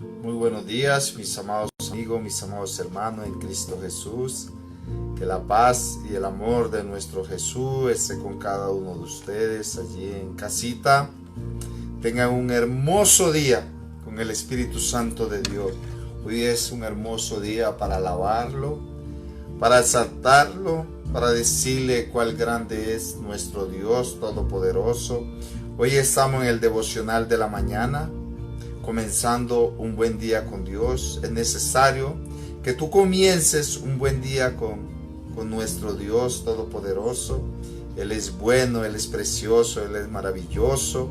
Muy buenos días, mis amados amigos, mis amados hermanos en Cristo Jesús. Que la paz y el amor de nuestro Jesús esté con cada uno de ustedes allí en casita. Tengan un hermoso día con el Espíritu Santo de Dios. Hoy es un hermoso día para alabarlo, para exaltarlo, para decirle cuál grande es nuestro Dios Todopoderoso. Hoy estamos en el devocional de la mañana, comenzando un buen día con Dios. Es necesario que tú comiences un buen día con nuestro Dios Todopoderoso. Él es bueno, Él es precioso, Él es maravilloso.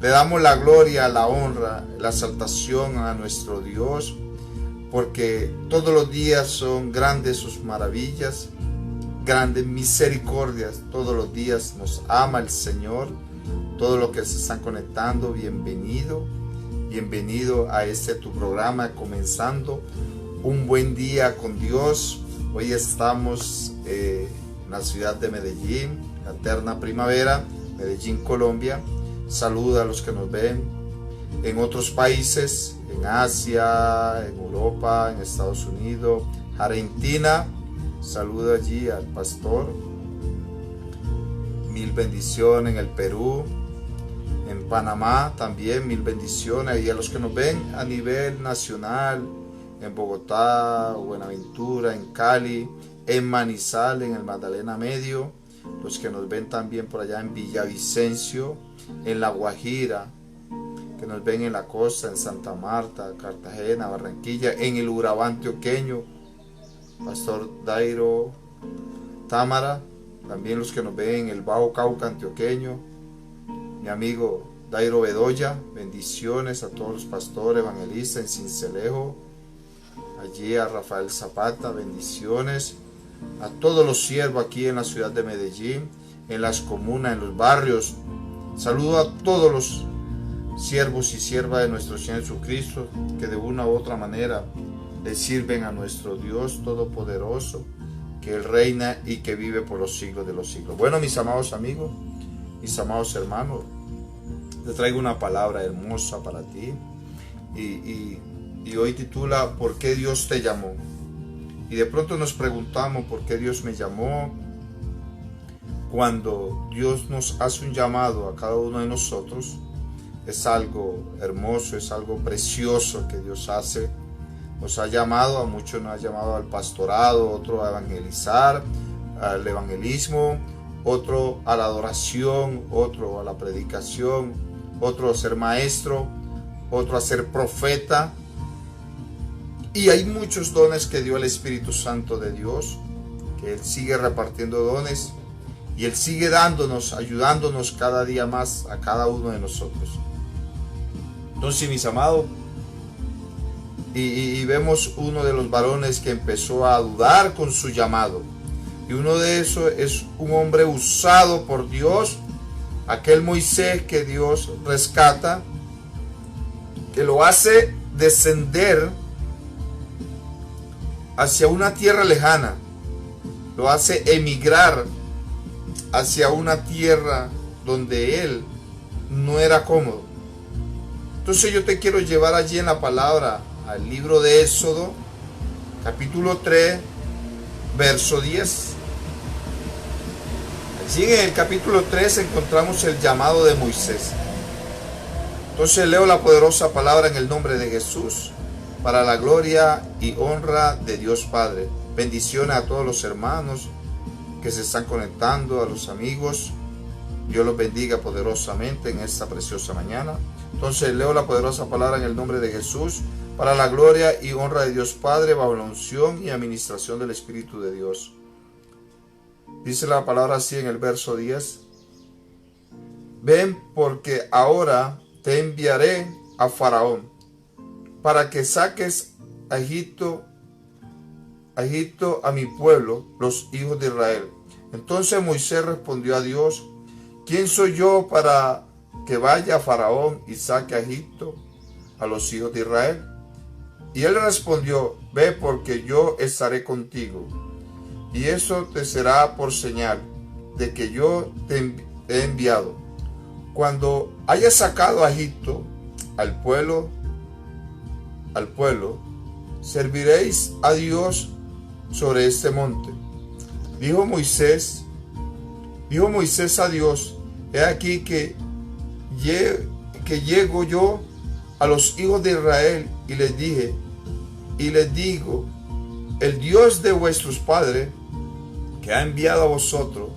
Le damos la gloria, la honra, la exaltación a nuestro Dios, porque todos los días son grandes sus maravillas, grandes misericordias. Todos los días nos ama el Señor. Todos los que se están conectando, bienvenido a este tu programa, comenzando un buen día con Dios. Hoy estamos en la ciudad de Medellín, la eterna primavera, Medellín, Colombia. Saluda a los que nos ven en otros países, en Asia, en Europa, en Estados Unidos, Argentina. Saluda allí al pastor. Mil bendiciones en el Perú, en Panamá también, mil bendiciones. Y a los que nos ven a nivel nacional, en Bogotá, Buenaventura, en Cali, en Manizales, en el Magdalena Medio. Los que nos ven también por allá en Villavicencio, en La Guajira, que nos ven en la costa, en Santa Marta, Cartagena, Barranquilla, en el Urabá antioqueño, Pastor Dairo Támara. También los que nos ven en el Bajo Cauca antioqueño, mi amigo Dairo Bedoya. Bendiciones a todos los pastores evangelistas en Sincelejo, allí a Rafael Zapata. Bendiciones a todos los siervos aquí en la ciudad de Medellín, en las comunas, en los barrios. Saludo a todos los siervos y siervas de nuestro Señor Jesucristo, que de una u otra manera le sirven a nuestro Dios Todopoderoso, que Él reina y que vive por los siglos de los siglos. Bueno, mis amados amigos, mis amados hermanos, te traigo una palabra hermosa para ti y hoy titula ¿Por qué Dios te llamó? Y de pronto nos preguntamos ¿por qué Dios me llamó? Cuando Dios nos hace un llamado a cada uno de nosotros, es algo hermoso, es algo precioso que Dios hace. Nos ha llamado, a muchos nos ha llamado al pastorado, otro a evangelizar, al evangelismo, otro a la adoración, otro a la predicación, otro a ser maestro, otro a ser profeta. Y hay muchos dones que dio el Espíritu Santo de Dios, que Él sigue repartiendo dones y Él sigue dándonos, ayudándonos cada día más a cada uno de nosotros. Entonces, mis amados, y vemos uno de los varones que empezó a dudar con su llamado. Y uno de esos es un hombre usado por Dios, aquel Moisés que Dios rescata, que lo hace descender hacia una tierra lejana, lo hace emigrar hacia una tierra donde él no era cómodo. Entonces yo te quiero llevar allí en la palabra al libro de Éxodo, capítulo 3, verso 10. Allí en el capítulo 3 encontramos el llamado de Moisés. Entonces leo la poderosa palabra en el nombre de Jesús, para la gloria y honra de Dios Padre. Bendiciones a todos los hermanos que se están conectando, a los amigos. Dios los bendiga poderosamente en esta preciosa mañana. Entonces leo la poderosa palabra en el nombre de Jesús, para la gloria y honra de Dios Padre, bajo la unción y administración del Espíritu de Dios. Dice la palabra así en el verso 10. Ven, porque ahora te enviaré a Faraón, para que saques a Egipto a mi pueblo, los hijos de Israel. Entonces Moisés respondió a Dios: ¿quién soy yo para que vaya a Faraón y saque a Egipto a los hijos de Israel? Y él respondió: ve, porque yo estaré contigo, y eso te será por señal de que yo te he enviado. Cuando hayas sacado a Egipto, al pueblo al pueblo: serviréis a Dios sobre este monte. Dijo Moisés a Dios: he aquí que llego yo a los hijos de Israel y les digo, el Dios de vuestros padres que ha enviado a vosotros,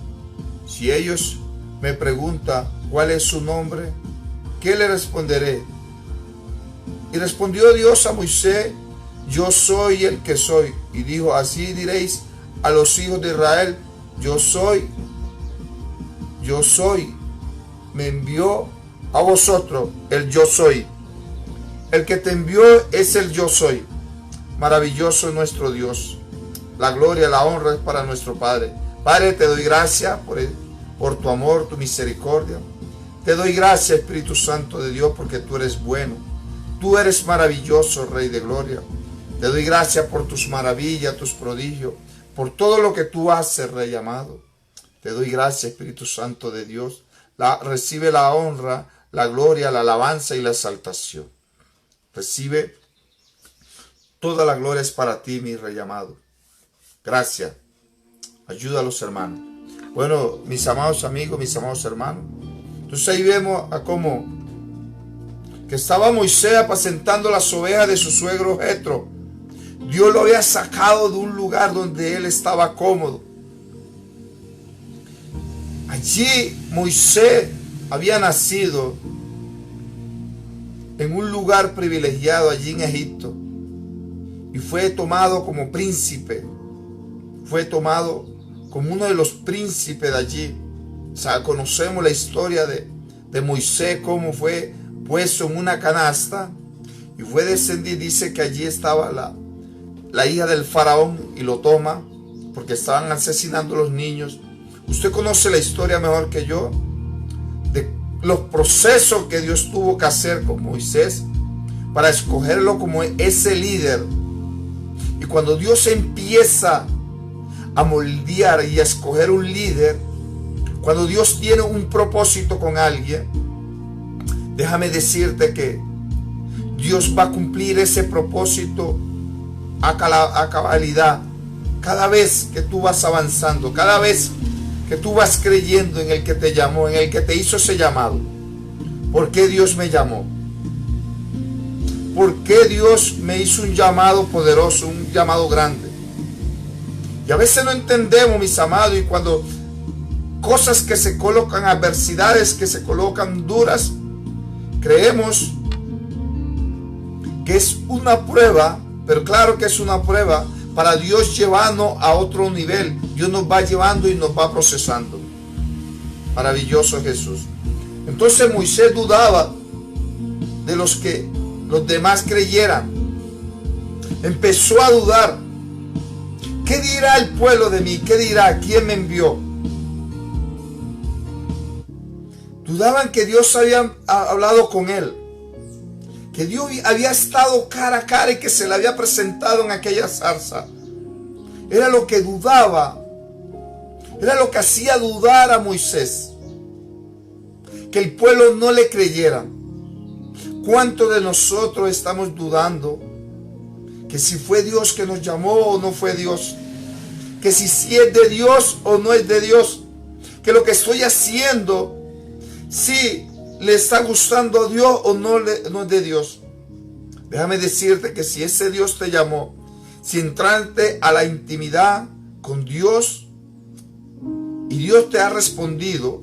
si ellos me preguntan cuál es su nombre, ¿qué le responderé? Y respondió Dios a Moisés: yo soy el que soy. Y dijo: así diréis a los hijos de Israel: yo soy, me envió a vosotros el yo soy. El que te envió es el yo soy. Maravilloso es nuestro Dios. La gloria, la honra es para nuestro Padre. Padre, te doy gracias por tu amor, tu misericordia. Te doy gracias, Espíritu Santo de Dios, porque tú eres bueno. Tú eres maravilloso, Rey de gloria. Te doy gracias por tus maravillas, tus prodigios, por todo lo que tú haces, Rey amado. Te doy gracias, Espíritu Santo de Dios. Recibe la honra, la gloria, la alabanza y la exaltación. Recibe toda la gloria, es para ti, mi Rey amado. Gracias. Ayuda a los hermanos. Bueno, mis amados amigos, mis amados hermanos. Entonces ahí vemos a cómo que estaba Moisés apacentando las ovejas de su suegro Jetro. Dios lo había sacado de un lugar donde él estaba cómodo. Allí Moisés había nacido en un lugar privilegiado allí en Egipto y fue tomado como príncipe, fue tomado como uno de los príncipes de allí. O sea, conocemos la historia de Moisés, cómo fue puesto en una canasta y fue descendido. Dice que allí estaba la hija del faraón y lo toma porque estaban asesinando a los niños. Usted conoce la historia mejor que yo de los procesos que Dios tuvo que hacer con Moisés para escogerlo como ese líder. Y cuando Dios empieza a moldear y a escoger un líder, cuando Dios tiene un propósito con alguien, déjame decirte que Dios va a cumplir ese propósito a cabalidad. Cada vez que tú vas avanzando, cada vez que tú vas creyendo en el que te llamó, en el que te hizo ese llamado. ¿Por qué Dios me llamó? ¿Por qué Dios me hizo un llamado poderoso, un llamado grande? Y a veces no entendemos, mis amados, y cuando cosas que se colocan, adversidades que se colocan duras, creemos que es una prueba, pero claro que es una prueba para Dios llevarnos a otro nivel. Dios nos va llevando y nos va procesando. Maravilloso Jesús. Entonces Moisés dudaba de los demás creyeran. Empezó a dudar. ¿Qué dirá el pueblo de mí? ¿Qué dirá? ¿Quién me envió? Dudaban que Dios había hablado con él, que Dios había estado cara a cara y que se le había presentado en aquella zarza. Era lo que dudaba, era lo que hacía dudar a Moisés, que el pueblo no le creyera. ¿Cuántos de nosotros estamos dudando que si fue Dios que nos llamó o no fue Dios? Que si es de Dios o no es de Dios. Que lo que estoy haciendo, si le está gustando a Dios o no es de Dios. Déjame decirte que si ese Dios te llamó, si entraste a la intimidad con Dios y Dios te ha respondido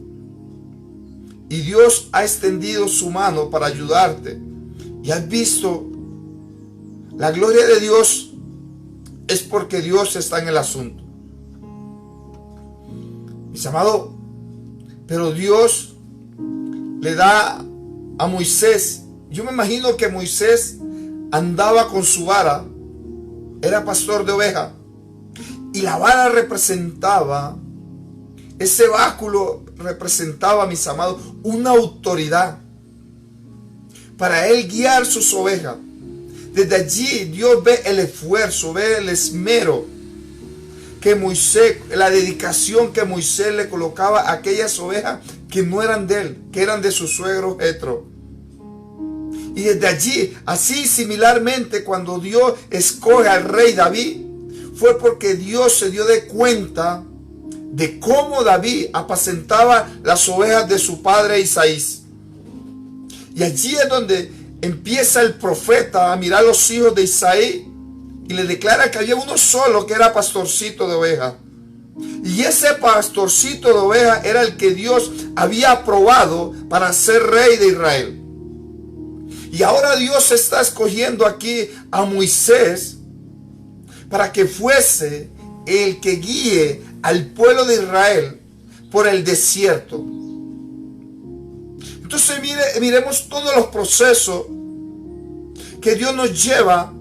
y Dios ha extendido su mano para ayudarte y has visto la gloria de Dios, es porque Dios está en el asunto. Mis amados, pero Dios le da a Moisés. Yo me imagino que Moisés andaba con su vara, era pastor de ovejas, y la vara representaba, ese báculo representaba, mis amados, una autoridad para él guiar sus ovejas. Desde allí Dios ve el esfuerzo, ve el esmero que Moisés, la dedicación que Moisés le colocaba a aquellas ovejas que no eran de él, que eran de su suegro Jetro. Y desde allí, así similarmente, cuando Dios escoge al rey David, fue porque Dios se dio de cuenta de cómo David apacentaba las ovejas de su padre Isaí. Y allí es donde empieza el profeta a mirar los hijos de Isaí y le declara que había uno solo que era pastorcito de ovejas. Y ese pastorcito de ovejas era el que Dios había aprobado para ser rey de Israel. Y ahora Dios está escogiendo aquí a Moisés para que fuese el que guíe al pueblo de Israel por el desierto. Entonces miremos todos los procesos que Dios nos lleva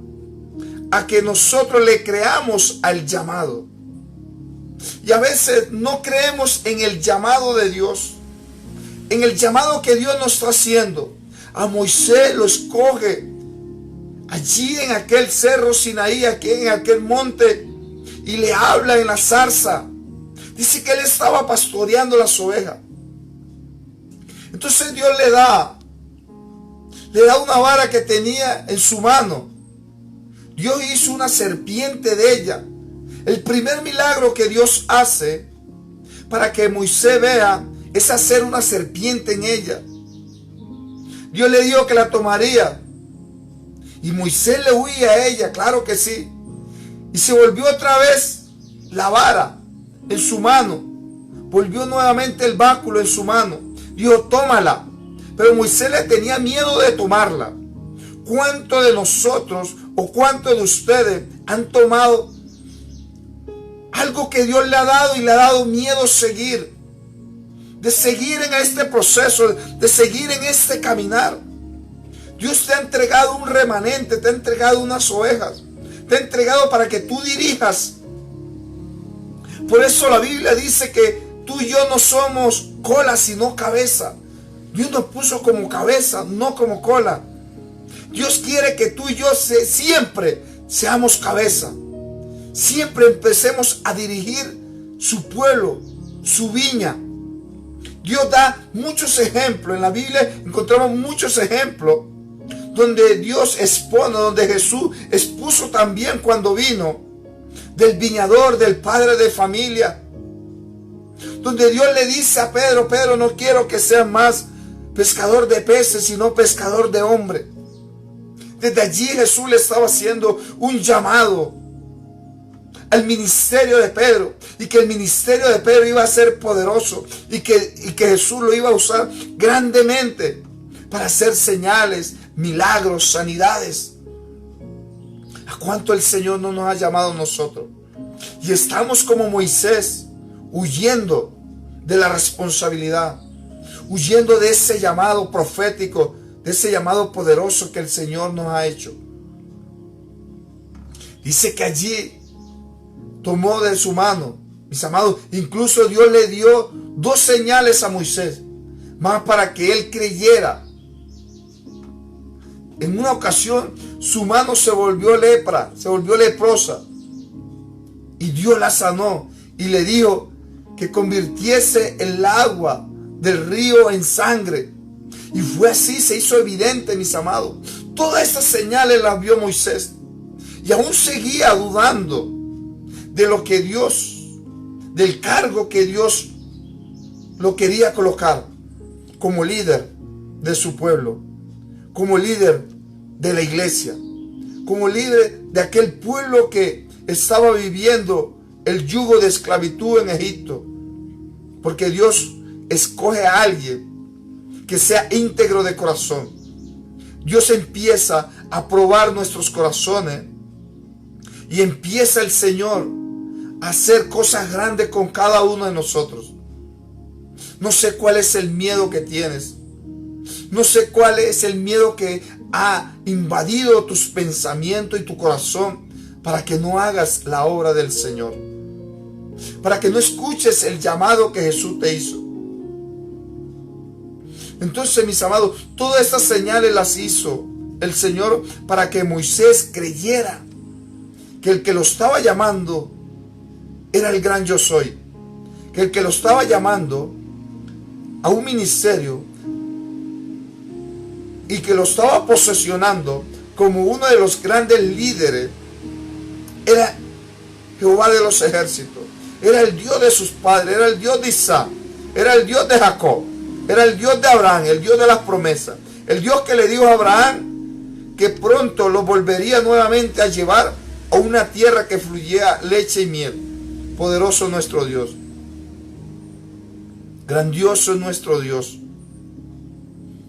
a que nosotros le creamos al llamado. Y a veces no creemos en el llamado de Dios, en el llamado que Dios nos está haciendo. A Moisés lo escoge allí en aquel cerro Sinaí, aquí en aquel monte, y le habla en la zarza. Dice que él estaba pastoreando las ovejas. Entonces Dios le da una vara que tenía en su mano. Dios hizo una serpiente de ella. El primer milagro que Dios hace para que Moisés vea es hacer una serpiente en ella. Dios le dijo que la tomaría. Y Moisés le huía a ella, claro que sí. Y se volvió otra vez la vara en su mano. Volvió nuevamente el báculo en su mano. Dijo, tómala. Pero Moisés le tenía miedo de tomarla. ¿Cuántos de nosotros o cuántos de ustedes han tomado algo que Dios le ha dado y le ha dado miedo seguir? De seguir en este proceso, de seguir en este caminar. Dios te ha entregado un remanente, te ha entregado unas ovejas, te ha entregado para que tú dirijas. Por eso la Biblia dice que tú y yo no somos cola sino cabeza. Dios nos puso como cabeza, no como cola. Dios quiere que tú y yo siempre seamos cabeza. Siempre empecemos a dirigir su pueblo, su viña. Dios da muchos ejemplos. En la Biblia encontramos muchos ejemplos donde Dios expone, donde Jesús expuso también cuando vino, del viñador, del padre de familia, donde Dios le dice a Pedro, Pedro, no quiero que seas más pescador de peces, sino pescador de hombres. Desde allí Jesús le estaba haciendo un llamado al ministerio de Pedro, y que el ministerio de Pedro iba a ser poderoso, y que Jesús lo iba a usar grandemente para hacer señales, milagros, sanidades. ¿A cuánto el Señor no nos ha llamado a nosotros? Y estamos como Moisés, huyendo de la responsabilidad, huyendo de ese llamado profético, de ese llamado poderoso que el Señor nos ha hecho. Dice que allí tomó de su mano, mis amados, incluso Dios le dio 2 señales a Moisés, más para que él creyera. En una ocasión su mano se volvió lepra, se volvió leprosa, y Dios la sanó y le dijo que convirtiese el agua del río en sangre. Y fue así, se hizo evidente, mis amados. Todas estas señales las vio Moisés, y aún seguía dudando de lo que Dios, del cargo que Dios lo quería colocar como líder de su pueblo, como líder de la iglesia, como líder de aquel pueblo que estaba viviendo el yugo de esclavitud en Egipto. Porque Dios escoge a alguien que sea íntegro de corazón. Dios empieza a probar nuestros corazones, y empieza el Señor a hacer cosas grandes con cada uno de nosotros. No sé cuál es el miedo que tienes. No sé cuál es el miedo que ha invadido tus pensamientos y tu corazón para que no hagas la obra del Señor, para que no escuches el llamado que Jesús te hizo. Entonces, mis amados, todas estas señales las hizo el Señor para que Moisés creyera que el que lo estaba llamando era el gran yo soy, que el que lo estaba llamando a un ministerio y que lo estaba posesionando como uno de los grandes líderes, era Jehová de los ejércitos. Era el Dios de sus padres, era el Dios de Isaac, era el Dios de Jacob, era el Dios de Abraham, el Dios de las promesas. El Dios que le dijo a Abraham que pronto lo volvería nuevamente a llevar a una tierra que fluyera leche y miel. Poderoso nuestro Dios. Grandioso es nuestro Dios.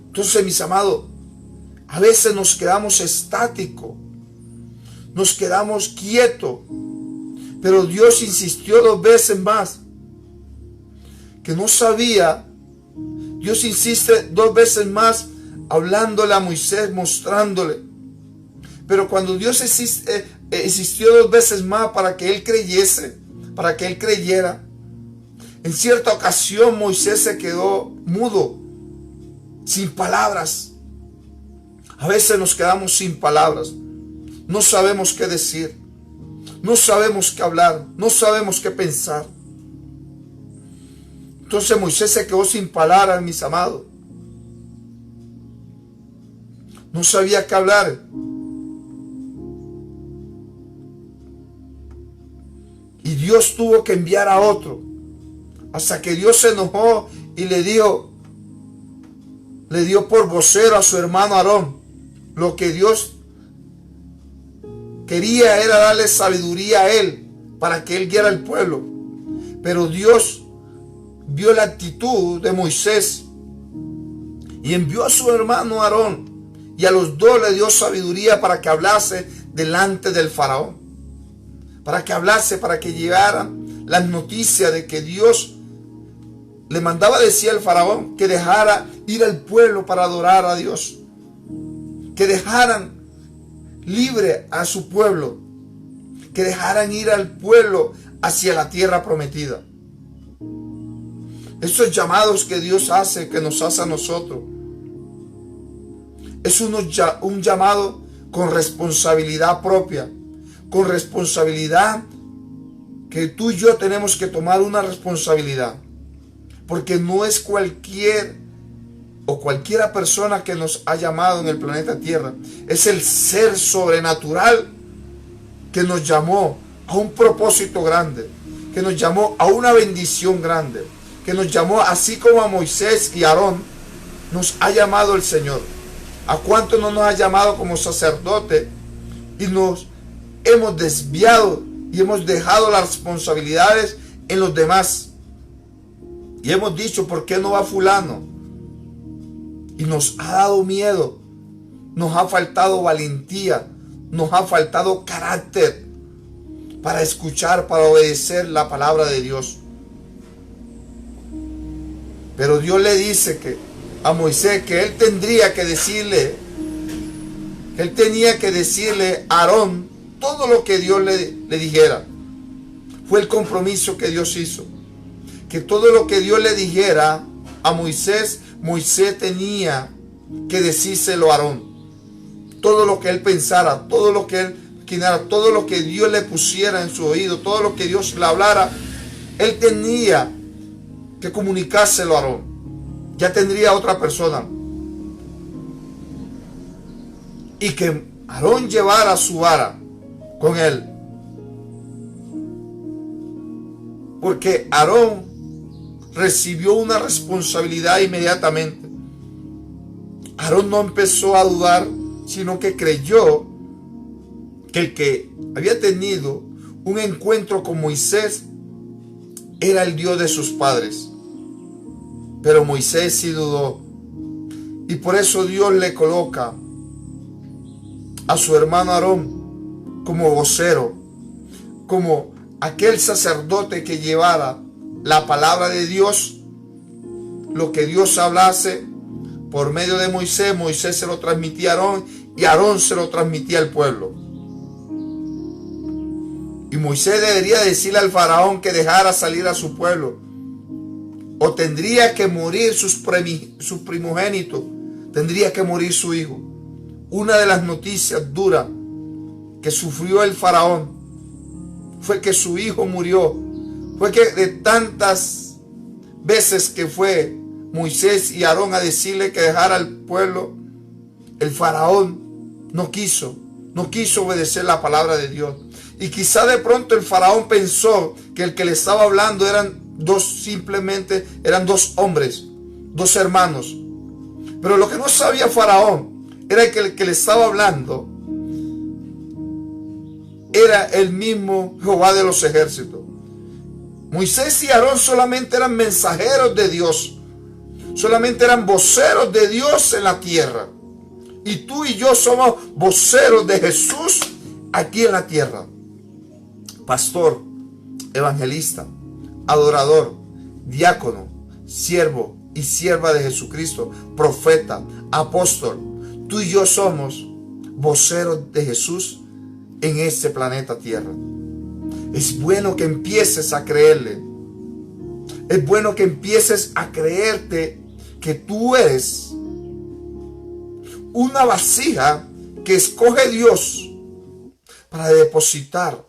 Entonces, mis amados, a veces nos quedamos estáticos, nos quedamos quietos, pero Dios insistió 2 veces más, que no sabía. Dios insiste 2 veces más, hablándole a Moisés, mostrándole. Pero cuando Dios insistió 2 veces más para que él creyese, para que él creyera, en cierta ocasión Moisés se quedó mudo, sin palabras. A veces nos quedamos sin palabras. No sabemos qué decir. No sabemos qué hablar. No sabemos qué pensar. Entonces Moisés se quedó sin palabras, mis amados. No sabía qué hablar. Y Dios tuvo que enviar a otro. Hasta que Dios se enojó y le dio por vocero a su hermano Aarón. Lo que Dios quería era darle sabiduría a él para que él guiara al pueblo. Pero Dios vio la actitud de Moisés y envió a su hermano Aarón, y a los dos le dio sabiduría para que hablase delante del faraón, para que hablase, para que llevaran las noticias de que Dios le mandaba decir al faraón que dejara ir al pueblo para adorar a Dios, que dejaran libre a su pueblo, que dejaran ir al pueblo hacia la tierra prometida. Esos llamados que Dios hace, que nos hace a nosotros, es un llamado con responsabilidad propia, con responsabilidad que tú y yo tenemos que tomar una responsabilidad, porque no es cualquiera persona que nos ha llamado en el planeta Tierra. Es el ser sobrenatural que nos llamó a un propósito grande, que nos llamó a una bendición grande, que nos llamó así como a Moisés y Aarón nos ha llamado el Señor. ¿A cuánto no nos ha llamado como sacerdote y nos hemos desviado y hemos dejado las responsabilidades en los demás? Y hemos dicho, ¿por qué no va fulano? Y nos ha dado miedo, nos ha faltado valentía, nos ha faltado carácter para escuchar, para obedecer la palabra de Dios. Pero Dios le dice a Moisés que él tenía que decirle a Aarón todo lo que Dios le dijera. Fue el compromiso que Dios hizo, que todo lo que Dios le dijera a Moisés, Moisés tenía que decírselo a Aarón. Todo lo que él pensara, todo lo que él quinara, todo lo que Dios le pusiera en su oído, todo lo que Dios le hablara, él tenía que comunicárselo a Aarón. Ya tendría otra persona. Y que Aarón llevara su vara con él. Porque Aarón recibió una responsabilidad inmediatamente. Aarón no empezó a dudar, sino que creyó que el que había tenido un encuentro con Moisés era el Dios de sus padres. Pero Moisés sí dudó. Y por eso Dios le coloca a su hermano Aarón como vocero, como aquel sacerdote que llevara la palabra de Dios, lo que Dios hablase por medio de Moisés. Moisés se lo transmitía a Aarón y Aarón se lo transmitía al pueblo. Y Moisés debería decirle al faraón que dejara salir a su pueblo, o tendría que morir su primogénito, tendría que morir su hijo. Una de las noticias duras que sufrió el faraón fue que su hijo murió. Fue que de tantas veces que fue Moisés y Aarón a decirle que dejara al pueblo, el faraón no quiso obedecer la palabra de Dios. Y quizá de pronto el faraón pensó que el que le estaba hablando eran dos hombres, dos hermanos. Pero lo que no sabía Faraón era que el que le estaba hablando era el mismo Jehová de los ejércitos. Moisés y Aarón solamente eran mensajeros de Dios, solamente eran voceros de Dios en la tierra. Y tú y yo somos voceros de Jesús aquí en la tierra. Pastor, evangelista, adorador, diácono, siervo y sierva de Jesucristo, profeta, apóstol. Tú y yo somos voceros de Jesús en este planeta Tierra. Es bueno que empieces a creerle. Es bueno que empieces a creerte que tú eres una vasija que escoge Dios para depositar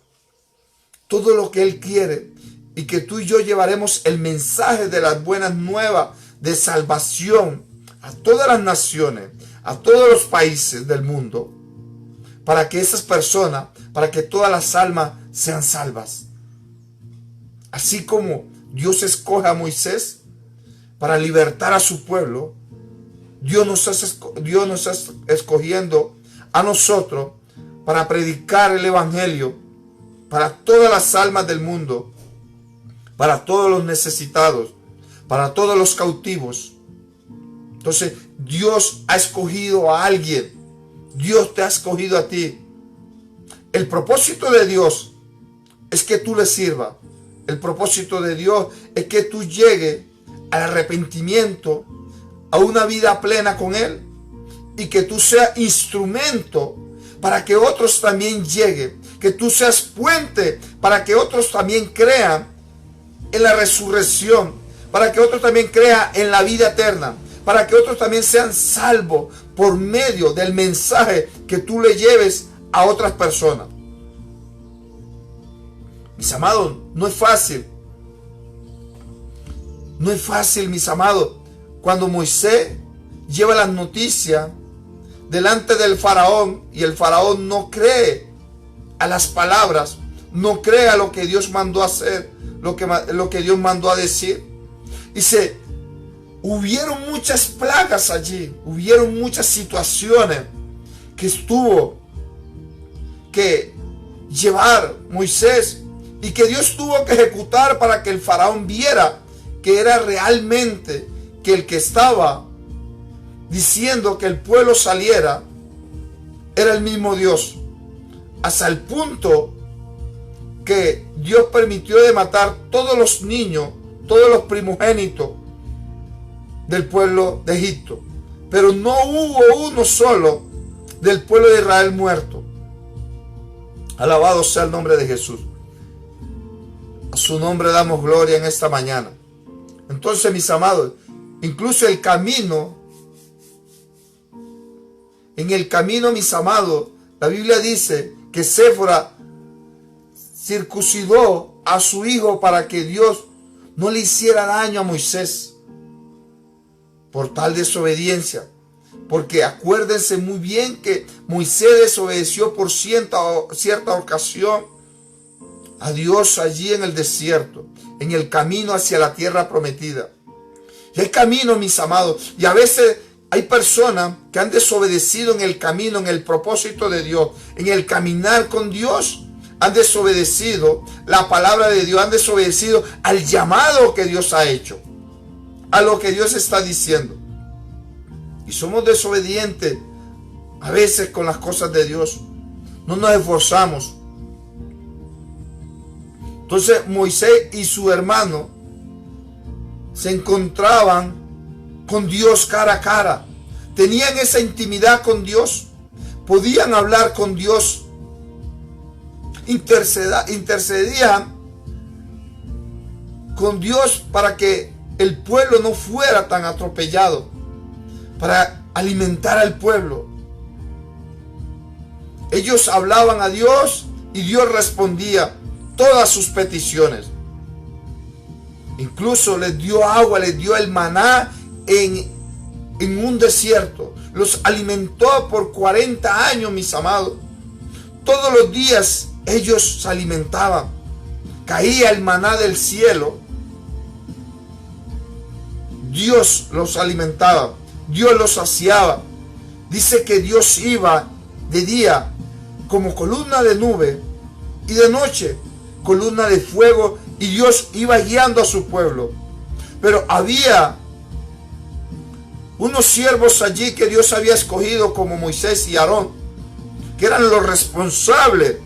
todo lo que Él quiere, y que tú y yo llevaremos el mensaje de las buenas nuevas de salvación a todas las naciones, a todos los países del mundo, para que esas personas, para que todas las almas sean salvas. Así como Dios escoge a Moisés para libertar a su pueblo, Dios nos está escogiendo a nosotros para predicar el evangelio para todas las almas del mundo, para todos los necesitados, para todos los cautivos. Entonces Dios ha escogido a alguien. Dios te ha escogido a ti. El propósito de Dios es que tú le sirvas. El propósito de Dios es que tú llegues al arrepentimiento, a una vida plena con Él, y que tú seas instrumento para que otros también lleguen, que tú seas puente para que otros también crean en la resurrección, para que otros también crean en la vida eterna, para que otros también sean salvos por medio del mensaje que tú le lleves a otras personas. Mis amados, no es fácil. No es fácil, mis amados, cuando Moisés lleva las noticias delante del faraón y el faraón no cree a las palabras, no cree a lo que Dios mandó a hacer, lo que Dios mandó a decir. Dice, hubieron muchas plagas allí, hubieron muchas situaciones que tuvo que llevar Moisés y que Dios tuvo que ejecutar para que el faraón viera que era realmente que el que estaba diciendo que el pueblo saliera era el mismo Dios, hasta el punto que Dios permitió de matar todos los niños, todos los primogénitos del pueblo de Egipto, pero no hubo uno solo del pueblo de Israel muerto. Alabado sea el nombre de Jesús. A su nombre damos gloria en esta mañana. Entonces, mis amados, incluso en el camino, mis amados, la Biblia dice que Séfora circuncidó a su hijo para que Dios no le hiciera daño a Moisés por tal desobediencia. Porque acuérdense muy bien que Moisés desobedeció por cierta ocasión a Dios allí en el desierto, en el camino hacia la tierra prometida. Y hay camino, mis amados, y a veces hay personas que han desobedecido en el camino, en el propósito de Dios, en el caminar con Dios. Han desobedecido la palabra de Dios, han desobedecido al llamado que Dios ha hecho, a lo que Dios está diciendo. Y somos desobedientes a veces con las cosas de Dios. No nos esforzamos. Entonces Moisés y su hermano se encontraban con Dios cara a cara. Tenían esa intimidad con Dios. Podían hablar con Dios. Intercedían con Dios para que el pueblo no fuera tan atropellado, para alimentar al pueblo. Ellos hablaban a Dios y Dios respondía todas sus peticiones. Incluso les dio agua, les dio el maná en un desierto. los alimentó por 40 años, mis amados. Todos los días ellos se alimentaban. Caía el maná del cielo. Dios los alimentaba. Dios los saciaba. Dice que Dios iba de día como columna de nube y de noche columna de fuego, y Dios iba guiando a su pueblo. Pero había unos siervos allí que Dios había escogido, como Moisés y Aarón, que eran los responsables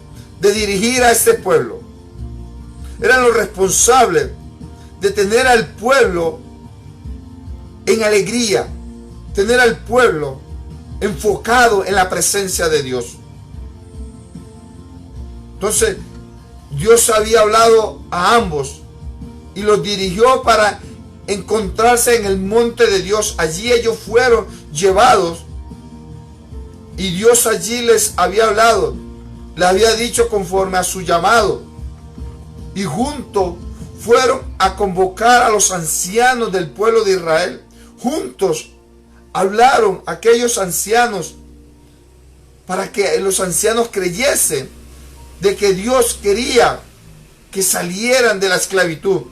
de dirigir a este pueblo. Eran los responsables de tener al pueblo en alegría, tener al pueblo enfocado en la presencia de Dios. Entonces, Dios había hablado a ambos y los dirigió para encontrarse en el monte de Dios. Allí ellos fueron llevados y Dios allí les había hablado, les había dicho conforme a su llamado, y juntos fueron a convocar a los ancianos del pueblo de Israel. Juntos hablaron aquellos ancianos para que los ancianos creyesen de que Dios quería que salieran de la esclavitud.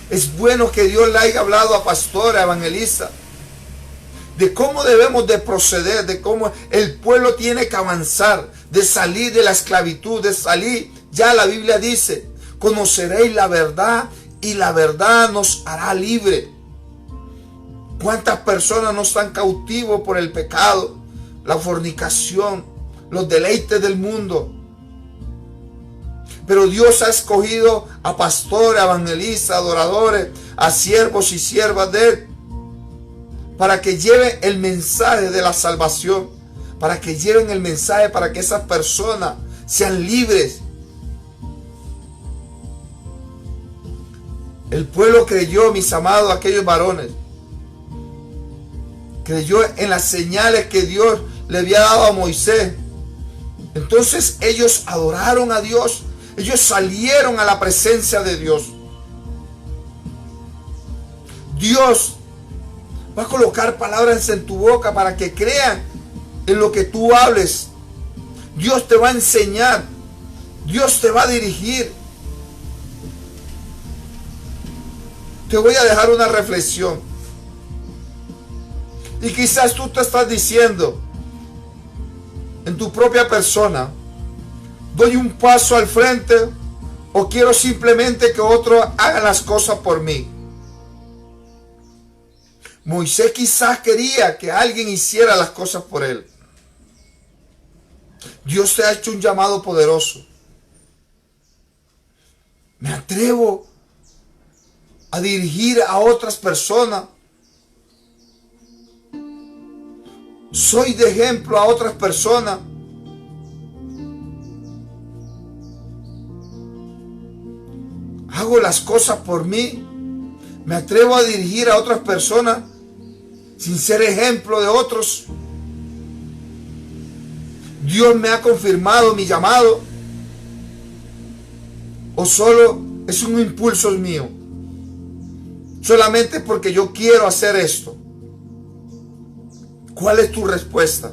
Es bueno que Dios le haya hablado a pastor, a evangelista, de cómo debemos de proceder, de cómo el pueblo tiene que avanzar, de salir de la esclavitud, de salir. Ya la Biblia dice, conoceréis la verdad y la verdad nos hará libre. ¿Cuántas personas no están cautivos por el pecado, la fornicación, los deleites del mundo? Pero Dios ha escogido a pastores, a evangelistas, a adoradores, a siervos y siervas de Él, para que lleven el mensaje de la salvación, para que lleven el mensaje para que esas personas sean libres. El pueblo creyó, mis amados, aquellos varones. Creyó en las señales que Dios le había dado a Moisés. Entonces ellos adoraron a Dios. Ellos salieron a la presencia de Dios. Dios va a colocar palabras en tu boca para que crean en lo que tú hables. Dios te va a enseñar. Dios te va a dirigir. Te voy a dejar una reflexión. Y quizás tú te estás diciendo en tu propia persona, doy un paso al frente o quiero simplemente que otros hagan las cosas por mí. Moisés quizás quería que alguien hiciera las cosas por él. Dios te ha hecho un llamado poderoso. Me atrevo a dirigir a otras personas. Soy de ejemplo a otras personas. Hago las cosas por mí. Me atrevo a dirigir a otras personas sin ser ejemplo de otros. Dios me ha confirmado mi llamado, o solo es un impulso mío, solamente porque yo quiero hacer esto. ¿Cuál es tu respuesta?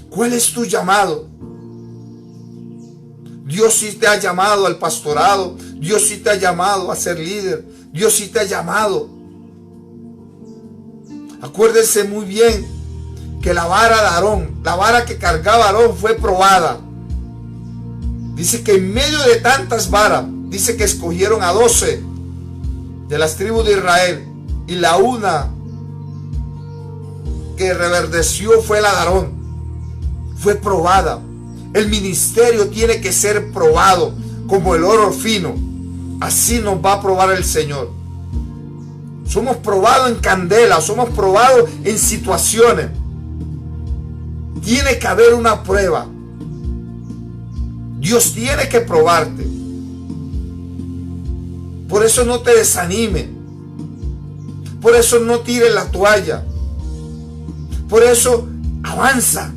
¿Cuál es tu llamado? Dios sí te ha llamado al pastorado. Dios sí te ha llamado a ser líder. Dios sí te ha llamado. Acuérdense muy bien que la vara de Aarón, la vara que cargaba Aarón, fue probada. Dice que en medio de tantas varas, dice que escogieron a 12 de las tribus de Israel, y la una que reverdeció fue la de Aarón. Fue probada. El ministerio tiene que ser probado como el oro fino. Así nos va a probar el Señor. Somos probados en candela, somos probados en situaciones. Tiene que haber una prueba. Dios tiene que probarte. Por eso no te desanime. Por eso no tires la toalla. Por eso avanza.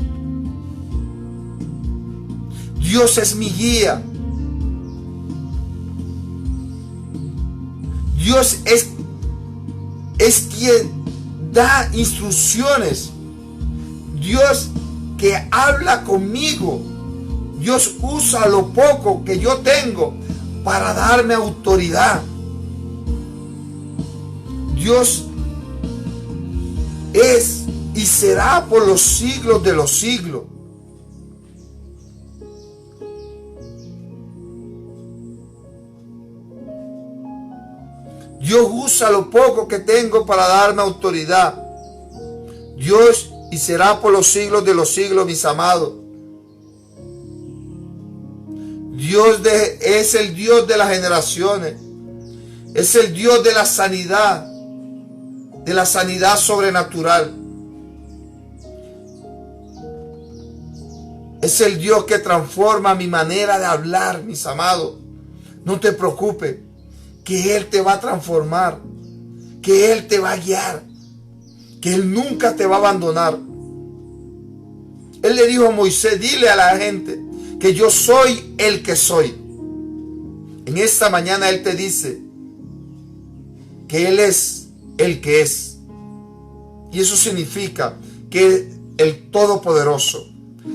Dios es mi guía. Dios es quien da instrucciones. Dios que habla conmigo. Dios usa lo poco que yo tengo para darme autoridad. Dios es y será por los siglos de los siglos. Dios usa lo poco que tengo para darme autoridad. Dios y será por los siglos de los siglos, mis amados. Dios es el Dios de las generaciones. Es el Dios de la sanidad sobrenatural. Es el Dios que transforma mi manera de hablar, mis amados. No te preocupes, que Él te va a transformar, que Él te va a guiar, que Él nunca te va a abandonar. Él le dijo a Moisés, dile a la gente que yo soy el que soy. En esta mañana Él te dice que Él es el que es. Y eso significa que es el Todopoderoso.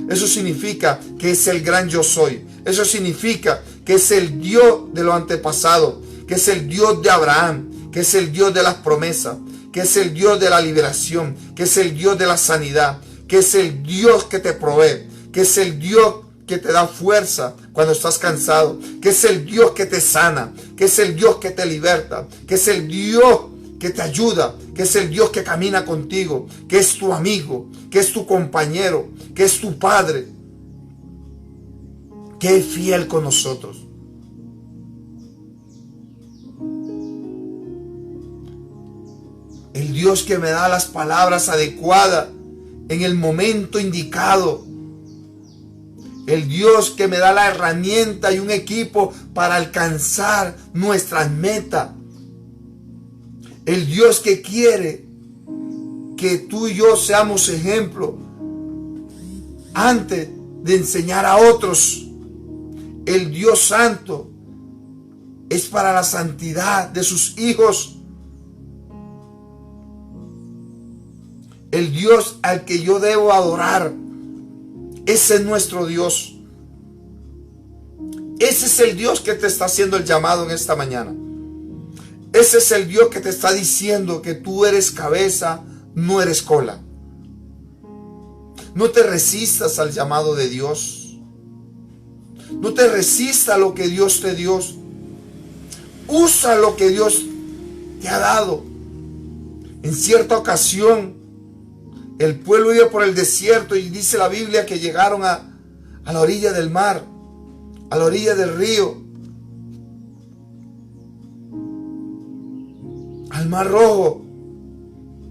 Eso significa que es el gran yo soy. Eso significa que es el Dios de los antepasados, que es el Dios de Abraham, que es el Dios de las promesas, que es el Dios de la liberación, que es el Dios de la sanidad, que es el Dios que te provee, que es el Dios que te da fuerza cuando estás cansado, que es el Dios que te sana, que es el Dios que te liberta, que es el Dios que te ayuda, que es el Dios que camina contigo, que es tu amigo, que es tu compañero, que es tu Padre, que es fiel con nosotros. El Dios que me da las palabras adecuadas en el momento indicado. El Dios que me da la herramienta y un equipo para alcanzar nuestras metas. El Dios que quiere que tú y yo seamos ejemplo antes de enseñar a otros. El Dios Santo es para la santidad de sus hijos. El Dios al que yo debo adorar. Ese es nuestro Dios. Ese es el Dios que te está haciendo el llamado en esta mañana. Ese es el Dios que te está diciendo que tú eres cabeza, no eres cola. No te resistas al llamado de Dios. No te resistas a lo que Dios te dio. Usa lo que Dios te ha dado. En cierta ocasión, el pueblo iba por el desierto y dice la Biblia que llegaron a la orilla del mar, a la orilla del río, al Mar Rojo.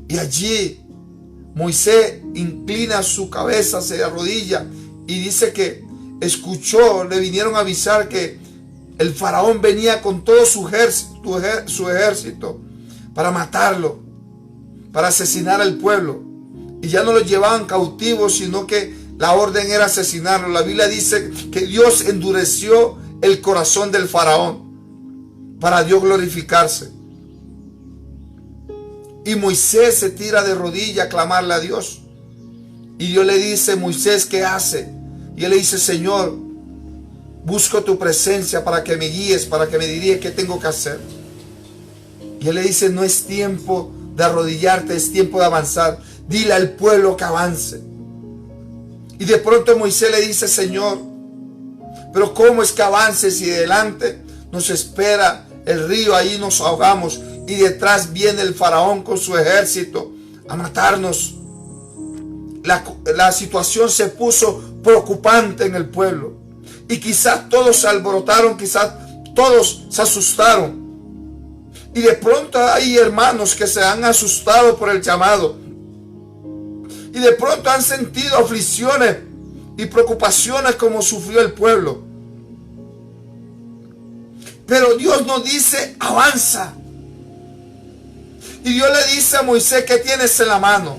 Y allí Moisés inclina su cabeza, se arrodilla y dice que escuchó, le vinieron a avisar que el faraón venía con todo su ejército para matarlo, para asesinar al pueblo. Y ya no los llevaban cautivos, sino que la orden era asesinarlo. La Biblia dice que Dios endureció el corazón del faraón para Dios glorificarse. Y Moisés se tira de rodillas a clamarle a Dios. Y Dios le dice, Moisés, ¿qué hace? Y él le dice, Señor, busco tu presencia para que me guíes, para que me dirías qué tengo que hacer. Y él le dice, no es tiempo de arrodillarte, es tiempo de avanzar. Dile al pueblo que avance. Y de pronto Moisés le dice, Señor, pero ¿cómo es que avance si delante nos espera el río? Ahí nos ahogamos y detrás viene el faraón con su ejército a matarnos. La situación se puso preocupante en el pueblo. Y quizás todos se alborotaron, quizás todos se asustaron. Y de pronto hay hermanos que se han asustado por el llamado. Y de pronto han sentido aflicciones y preocupaciones como sufrió el pueblo. Pero Dios nos dice, avanza. Y Dios le dice a Moisés, ¿qué tienes en la mano?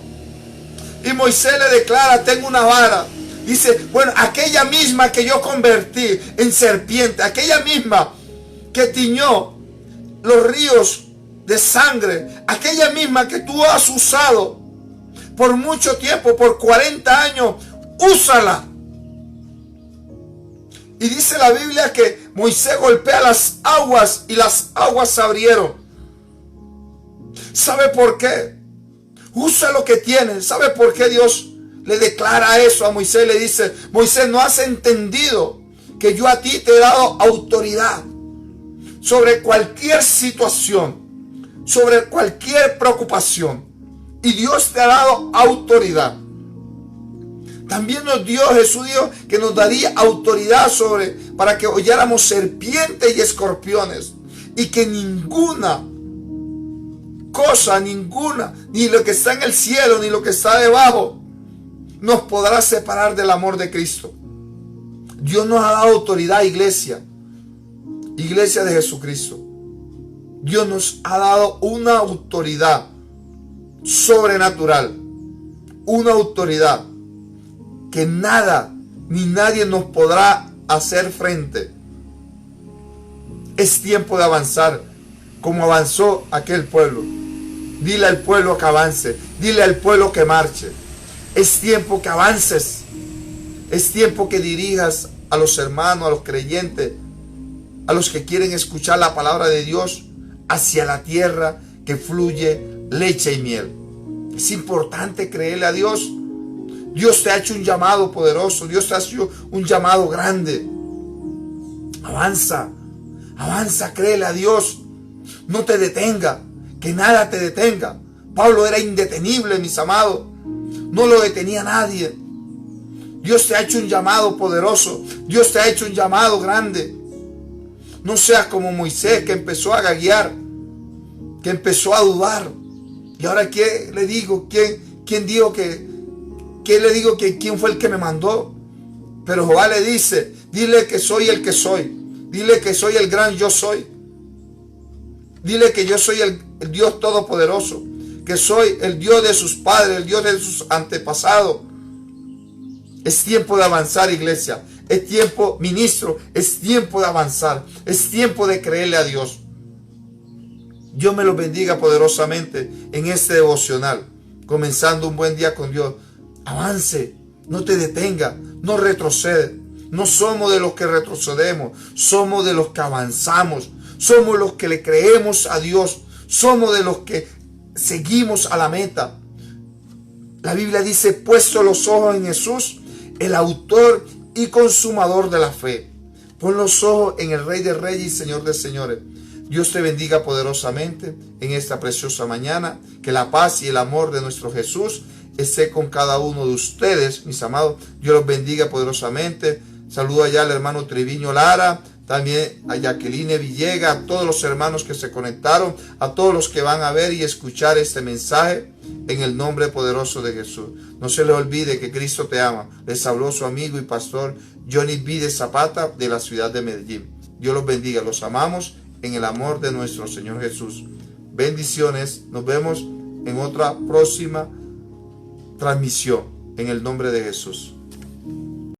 Y Moisés le declara, tengo una vara. Dice, bueno, aquella misma que yo convertí en serpiente, aquella misma que tiñó los ríos de sangre, aquella misma que tú has usado por mucho tiempo, por 40 años, úsala. Y dice la Biblia que Moisés golpea las aguas y las aguas se abrieron. ¿Sabe por qué? Usa lo que tienes. ¿Sabe por qué Dios le declara eso a Moisés? Le dice: Moisés, ¿no has entendido que yo a ti te he dado autoridad sobre cualquier situación, sobre cualquier preocupación? Y Dios te ha dado autoridad. También nos dio, Jesús dijo que nos daría autoridad para que holláramos serpientes y escorpiones, y que ninguna cosa, ni lo que está en el cielo, ni lo que está debajo, nos podrá separar del amor de Cristo. Dios nos ha dado autoridad, iglesia de Jesucristo. Dios nos ha dado una autoridad sobrenatural, una autoridad que nada ni nadie nos podrá hacer frente. Es tiempo de avanzar como avanzó aquel pueblo. Dile al pueblo que avance, dile al pueblo que marche. Es tiempo que avances, es tiempo que dirijas a los hermanos, a los creyentes, a los que quieren escuchar la palabra de Dios, hacia la tierra que fluye leche y miel. Es importante creerle a Dios. Dios te ha hecho un llamado poderoso. Dios te ha hecho un llamado grande. Avanza, avanza, créele a Dios. No te detenga, que nada te detenga. Pablo era indetenible, mis amados. No lo detenía nadie. Dios te ha hecho un llamado poderoso. Dios te ha hecho un llamado grande. No seas como Moisés, que empezó a gaguear, que empezó a dudar. Y ahora, ¿qué le digo? ¿Quién dijo que? ¿Qué le digo? ¿Quién fue el que me mandó? Pero Jehová le dice: dile que soy el que soy. Dile que soy el gran yo soy. Dile que yo soy el Dios todopoderoso. Que soy el Dios de sus padres, el Dios de sus antepasados. Es tiempo de avanzar, iglesia. Es tiempo, ministro, es tiempo de avanzar. Es tiempo de creerle a Dios. Dios me los bendiga poderosamente en este devocional. Comenzando un buen día con Dios. Avance, no te detenga, no retrocede. No somos de los que retrocedemos, somos de los que avanzamos. Somos los que le creemos a Dios. Somos de los que seguimos a la meta. La Biblia dice: puesto los ojos en Jesús, el autor y consumador de la fe. Pon los ojos en el Rey de Reyes y Señor de Señores. Dios te bendiga poderosamente en esta preciosa mañana. Que la paz y el amor de nuestro Jesús esté con cada uno de ustedes, mis amados. Dios los bendiga poderosamente. Saludo allá al hermano Triviño Lara, también a Jacqueline Villegas, a todos los hermanos que se conectaron, a todos los que van a ver y escuchar este mensaje, en el nombre poderoso de Jesús. No se les olvide que Cristo te ama. Les habló su amigo y pastor Johnny Vides Zapata, de la ciudad de Medellín. Dios los bendiga, los amamos en el amor de nuestro Señor Jesús. Bendiciones, nos vemos en otra próxima transmisión, en el nombre de Jesús.